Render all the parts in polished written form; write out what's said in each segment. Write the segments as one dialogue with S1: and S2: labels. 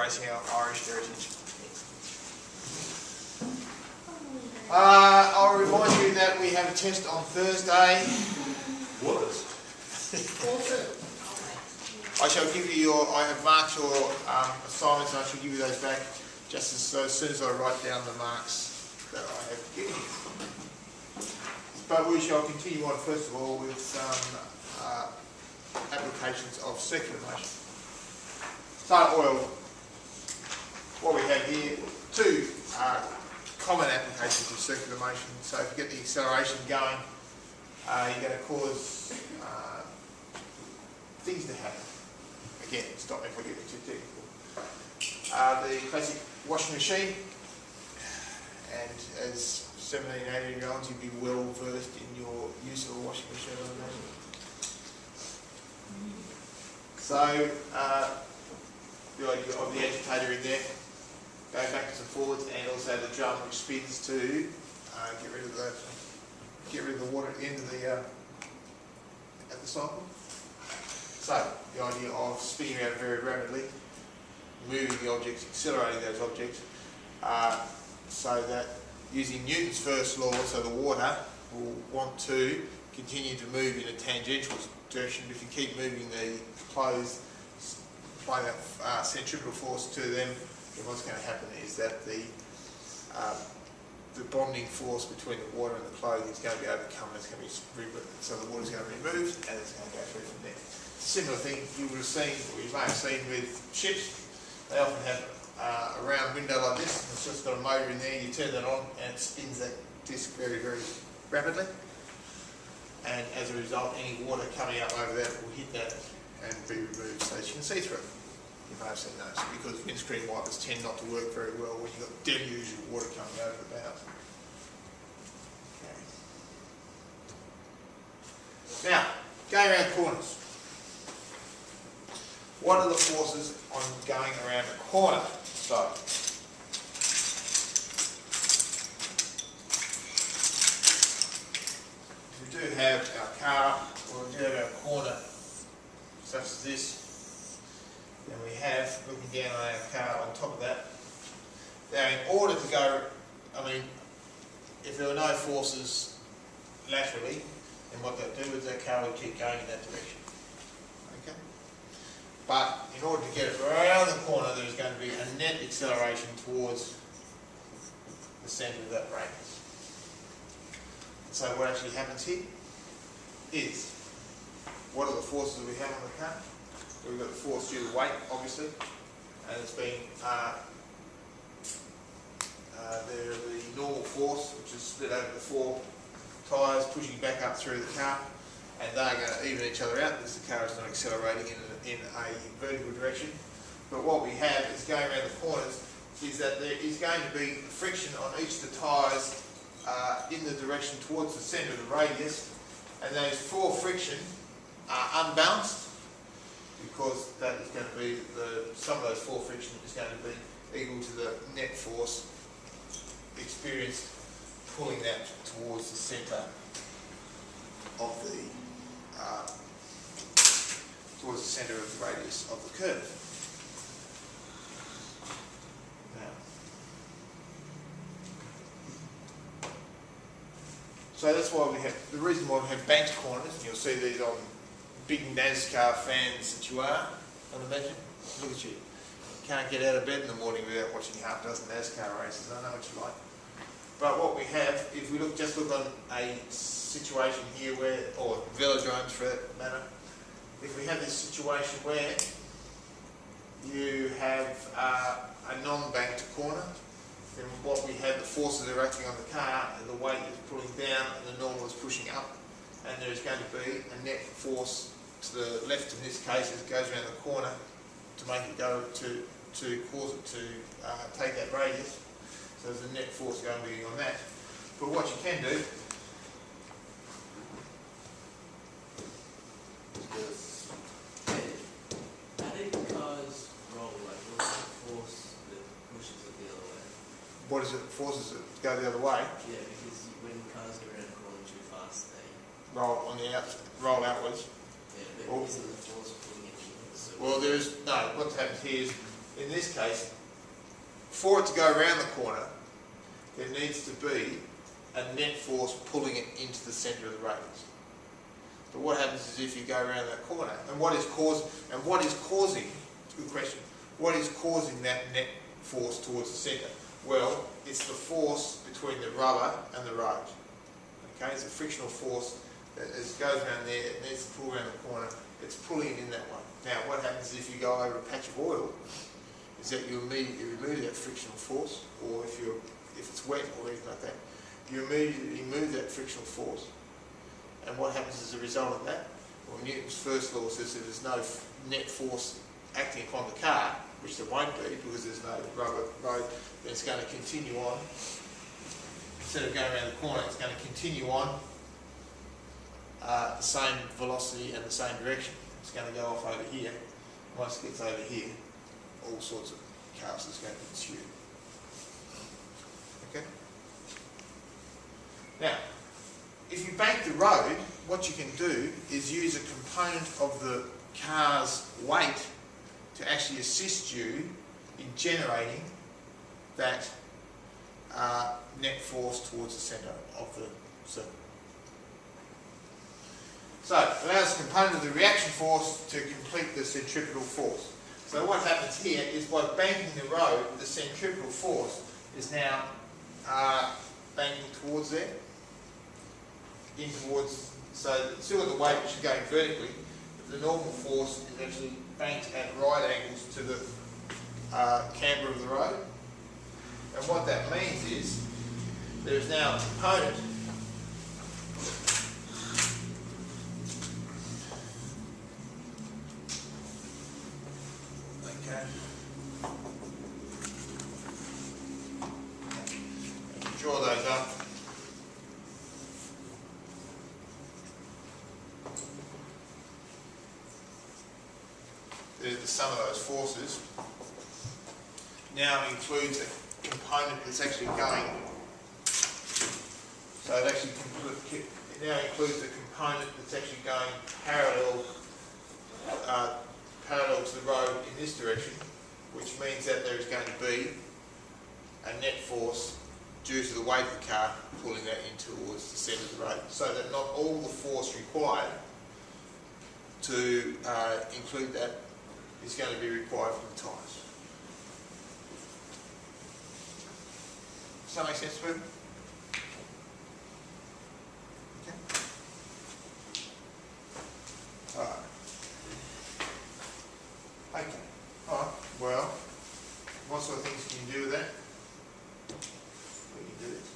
S1: embracing our Irish heritage. I'll remind you that we have a test on Thursday.
S2: What?
S1: I shall give you your, I have marked your assignments and I shall give you those back just as soon as I write down the marks that I have given you. But we shall continue on first of all with some applications of circular motion. So oil, what we have here, two common applications of circular motion. So if you get the acceleration going, you're going to cause things to happen. Again, stop me if I get too technical. The classic washing machine, and as 17, 18-year-olds, you'd be well versed in your use of a washing machine, I imagine. So, the idea of the agitator in there, go backwards and forwards, and also the drum which spins to get rid of the water at the end of the cycle. So, the idea of spinning around very rapidly, moving the objects, accelerating those objects, so that using Newton's first law, so the water will want to continue to move in a tangential direction. If you keep moving the clothes, applying that centripetal force to them, then what's going to happen is that the bonding force between the water and the clothing is going to be overcome. It's going to be so the water is going to be removed, and it's going to go through from there. Similar thing you would have seen, or you may have seen with ships. They often have a round window like this. It's just got a motor in there. You turn that on, and it spins that disc very, very rapidly. And as a result, any water coming up over that will hit that and be removed, so that you can see through it. You may have seen those, because windscreen wipers tend not to work very well when you've got deluge of water coming over the bows. Okay. Now, going around corners. What are the forces on going around a corner? So, if we do have our car, or we do have our corner such as this, then we have, looking down on our car on top of that, now in order to go, I mean, if there were no forces laterally, then what that do is that car would keep going in that direction. Okay? But in order to get it around the corner, there's going to be a net acceleration towards the centre of that radius. So what actually happens here is, what are the forces we have on the car? We've got the force due to weight, obviously, and it's being the normal force, which is split over the four tyres, pushing back up through the car, and they're going to even each other out because the car is not accelerating in a vertical direction. But what we have is going around the corners is that there is going to be friction on each of the tyres in the direction towards the centre of the radius, and those four friction are unbalanced, because that is going to be the sum of those four friction is going to be equal to the net force experienced pulling that towards the centre of the radius of the curve. Now, so that's why we have the reason why we have banked corners, and you'll see these on big NASCAR fans that you are, I imagine. Look at you. Can't get out of bed in the morning without watching half a dozen NASCAR races. I know what you like. But what we have, if we just look on a situation here where, or velodromes for that matter, if we have this situation where you have a non-banked corner, then what we have, the forces are acting on the car, and the weight is pulling down and the normal is pushing up, and there's going to be a net force to the left in this case as it goes around the corner to make it go to cause it to take that radius. So there's a net force going to be on that. But what you can do is
S3: how do cars roll? Like, what's the force that pushes it the other way?
S1: what is it that forces it to go the other way?
S3: Yeah, because when cars go around a corner too fast, they
S1: Roll on the roll outwards.
S3: but
S1: Well,
S3: isn't the force pulling it in? So
S1: well, there is no. What happens here is in this case, for it to go around the corner, there needs to be a net force pulling it into the centre of the radius. But what happens is if you go around that corner, and what is causing, it's a good question, what is causing that net force towards the centre? Well, it's the force between the rubber and the road. Okay, it's a frictional force that as it goes around there, it needs to pull around the corner, it's pulling it in that way. Now, what happens if you go over a patch of oil, is that you immediately remove that frictional force, or if it's wet or anything like that, you immediately remove that frictional force. And what happens as a result of that? Well, Newton's first law says that there's no net force acting upon the car, which there won't be because there's no rubber road, then it's going to continue on. Instead of going around the corner, it's going to continue on the same velocity and the same direction. It's going to go off over here. Once it gets over here, all sorts of chaos is going to ensue. Okay? Now, if you bank the road, what you can do is use a component of the car's weight to actually assist you in generating that net force towards the centre of the circle. So, it allows a component of the reaction force to complete the centripetal force. So what happens here is by banking the road, the centripetal force is now banking towards there, in towards, so it's still got the weight which is going vertically, but the normal force is actually banked at right angles to the camber of the road. And what that means is there is now a component draw those up. There's the sum of those forces. Now includes a component that's actually going. So it actually now includes a component that's actually going parallel to the road in this direction, which means that there is going to be a net force due to the weight of the car pulling that in towards the centre of the road, so that not all the force required to include that is going to be required from the tyres. Does that make sense, Stephen? Okay. Alright. Okay. Alright. Well, what sort of things can you do with that? We can do this.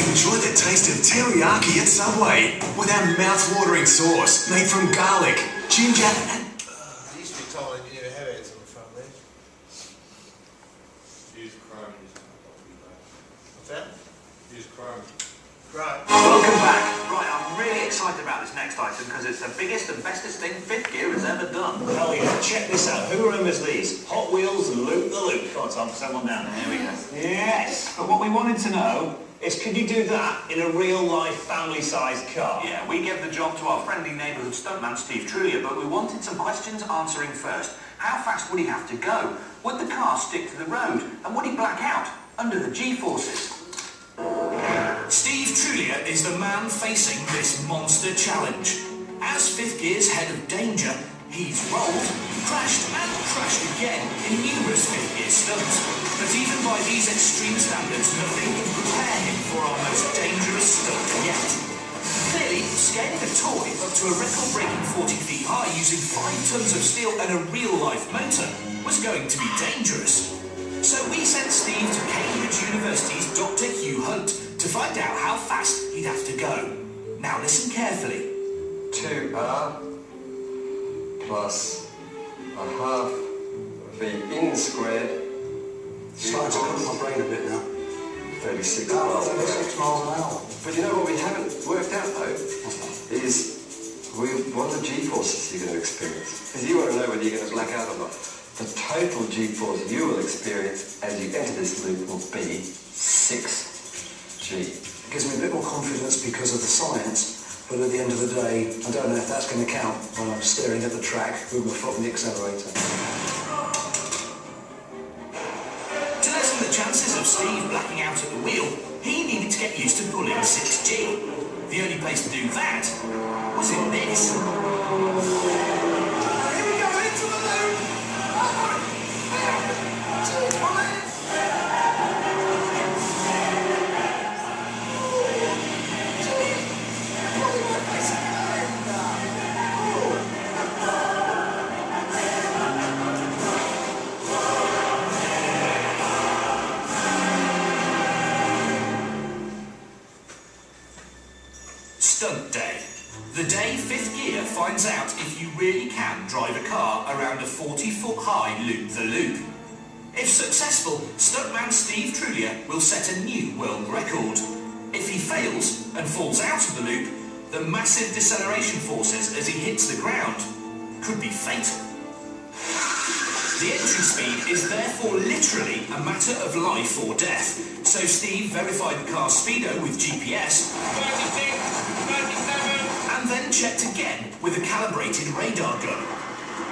S2: Enjoy the taste of teriyaki at Subway with our mouth-watering sauce made from garlic, ginger and...
S1: There used to be a time when you never have ads on the front there.
S4: Use Chrome.
S1: What's that?
S4: Use Chrome.
S1: Right.
S5: Welcome back. Right, I'm really excited about this next item because it's the biggest and bestest thing Fifth Gear has ever done.
S6: Hell yeah, check this out. Who remembers these? Hot Wheels Loop the Loop. Come on, Tom, set one down.
S5: There we go.
S6: Yes, but what we wanted to know is, could you do that in a real-life, family-sized car?
S5: Yeah, we gave the job to our friendly neighbourhood stuntman, Steve Trulia, but we wanted some questions answering first. How fast would he have to go? Would the car stick to the road? And would he black out under the G-forces?
S2: Steve Trulia is the man facing this monster challenge. As Fifth Gear's head of danger, he's rolled, crashed and crashed again in numerous Fifth Gear stunts. But even by these extreme standards, nothing can prepare him for our most dangerous stunt yet. Clearly, scaling a toy up to a record-breaking 40 feet high using 5 tons of steel and a real-life motor was going to be dangerous. So we sent Steve to Cambridge University's Dr. Hugh Hunt to find out how fast he'd have to go. Now listen carefully.
S7: 2r plus a half v in squared
S8: Starting to come my brain a bit now.
S7: 36
S8: About
S7: miles per
S8: 36
S7: hour.
S8: miles an hour.
S7: But you know what we haven't worked out though is we want to G-forces you're going to experience. Because you want to know whether you're going to black out or not. The total G-force you will experience as you enter this loop will be 6G.
S8: It gives me a bit more confidence because of the science, but at the end of the day, I don't know if that's going to count when I'm staring at the track with my foot on the accelerator.
S2: To lessen the chances of Steve blacking out at the wheel, he needed to get used to pulling 6G. The only place to do that was in this.
S1: Here we go, into the loop!
S2: Stunt day. The day fifth gear finds out if you really can drive a car around a 40-foot high loop-the-loop. If successful, stuntman Steve Trulia will set a new world record. If he fails and falls out of the loop, the massive deceleration forces as he hits the ground could be fatal. The entry speed is therefore literally a matter of life or death, so Steve verified the car's speedo with GPS 36, 37, and then checked again with a calibrated radar gun.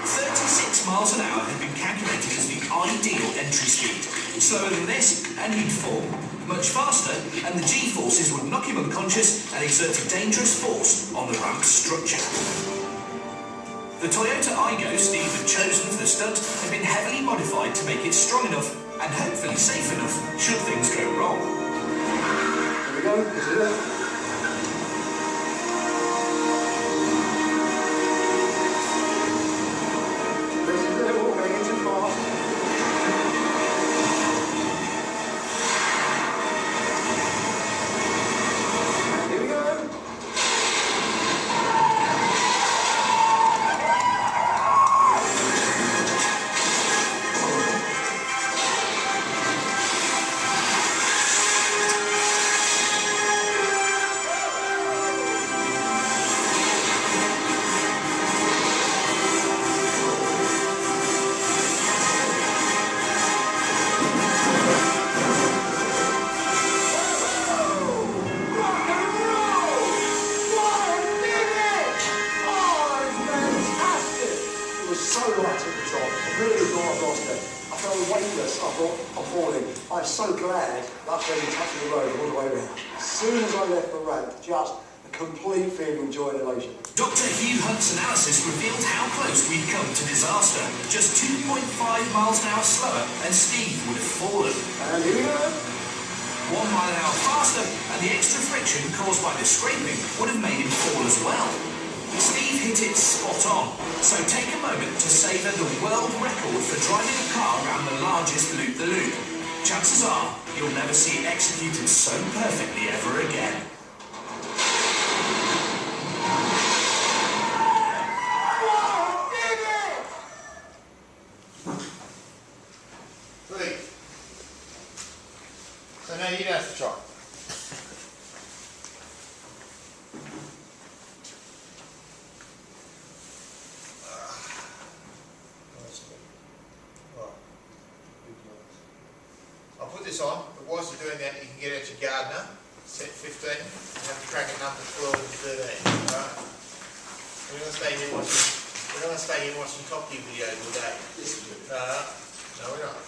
S2: 36 miles an hour had been calculated as the ideal entry speed. Slower than this, and he'd fall. Much faster, and the G-forces would knock him unconscious and exert a dangerous force on the ramp's structure. The Toyota Aygo Steve had chosen for the stunt had been heavily modified to make it strong enough and hopefully safe enough should things go wrong.
S8: Here we go, this is it.
S4: I'm so glad that's where we touched the road all the way around. As soon as I left the ramp, just a complete feeling of joy and elation.
S2: Dr. Hugh Hunt's analysis revealed how close we'd come to disaster. Just 2.5 miles an hour slower and Steve would have fallen.
S4: And here we go.
S2: 1 mile an hour faster and the extra friction caused by the scraping would have made him fall as well. Steve hit it spot on, so take a moment to savour the world record for driving a car around the largest loop-the-loop. Chances are you'll never see it executed so perfectly ever again.
S1: Sweet. So now you don't have to try. I'll put this on, but whilst you're doing that, you can get out your gardener, set 15, and have a crack at number 12 and 13. Alright? We're going to stay here watching Top Gear videos all day. No, we're not.